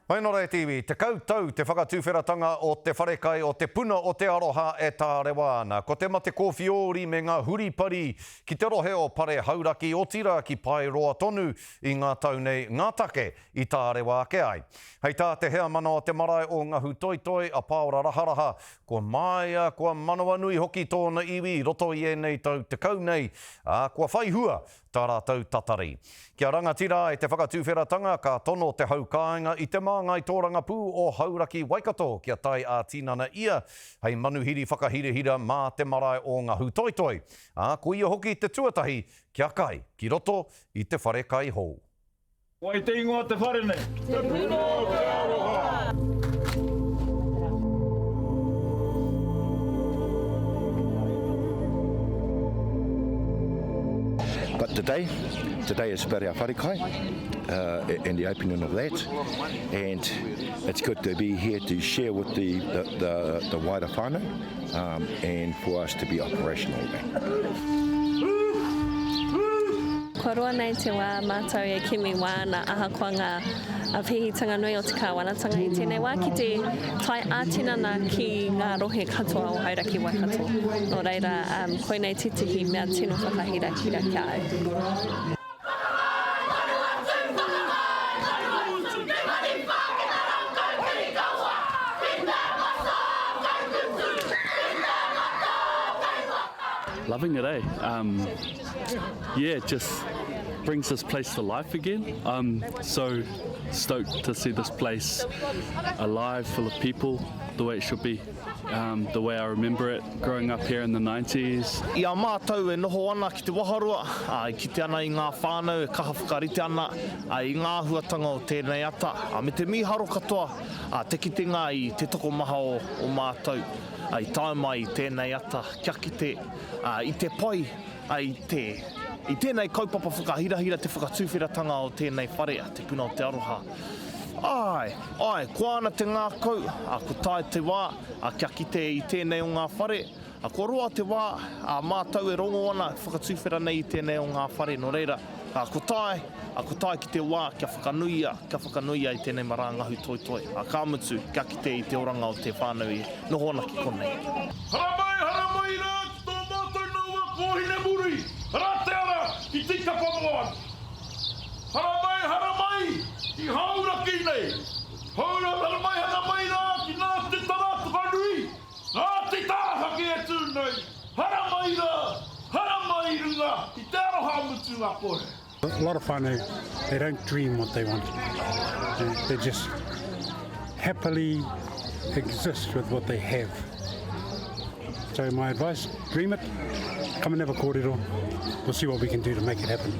Hauraki TV, te koutou te whakatūwheratanga o te wharekai o te Puna o Te Aroha e Te Aroha. Ko te mate kōwhiori me ngā huripari ki te rohe o pare Hauraki o tira ki Paeroa tonu i ngā taunei ngā take i Te Aroha ke ai. Hei tā te hea mana o te marae o Ngahutoitoi a Paora Raharaha, kua maia, kua manawa nui hoki tōna iwi, roto i enei tau te kaunei, kua whaihua tā rātou tatari. Kia rangatira e te whakatūwheratanga ka tono te haukāinga i te māngai tōranga pū o Hauraki Waikato kia tai a tinana ia hei manuhiri whakahirihira mā te marae o Ngahutoitoi. Ko ia hoki te tuatahi kia kai ki roto i te wharekai hou. Wai te ingoa te whare nei. Te Puna o Te Aroha. But today is about our wharekai and the opening of that, and it's good to be here to share with the wider whānau and for us to be operational again. Kua roa nei te wā mātou e kimi wā na ahakoa ngā whihitanga nui o te kāwanatanga i tēnei wā ki te tai ātinana ki ngā rohe katoa o Hauraki Waikato. Nō reira, koe nei titihi mea tino whakahira kia au. Loving it, eh? Yeah, it just brings this place to life again. I'm so stoked to see this place alive, full of people, the way it should be, the way I remember it growing up here in the 90s. I a mātou e noho ana ki te waharua, ki te ana i ngā whānau e kaha whakarite ana, i ngā huatanga o tēnei ata, me te miharo katoa, te kitenga i te toko maha o mātou. I tae mai i tēnei ata, kia kite, i te pai, i tēnei kaupapa whakahirahira te whakatūwheratanga o tēnei whare, te Puna o Te Aroha. Ai, kua ana te ngākau, ko tae te wā, kia kite i tēnei o ngā whare, ko roa te wā, mātou e rongo ana, whakatūwhera nei i tēnei o ngā whare, no reira, ko tae ki te wā, kia whakanuia i tēnei mara Ngahutoitoi. Ka mutu, kia kite i te oranga o te whānau i noho ana ki konei. Haramai rā, ki tō mātou naua, kōhine muri, rā te ara, ki tika pamoan. Haramai, ki Hauraki nei. Haramai rā, ki nā te tarata whanui, nā te tāhaki e tūnei. Haramai runga, ki te aroha mutu ngā kore. A lot of whānau, they don't dream what they want. They just happily exist with what they have. So my advice, dream it, come and have a kōrero. We'll see what we can do to make it happen.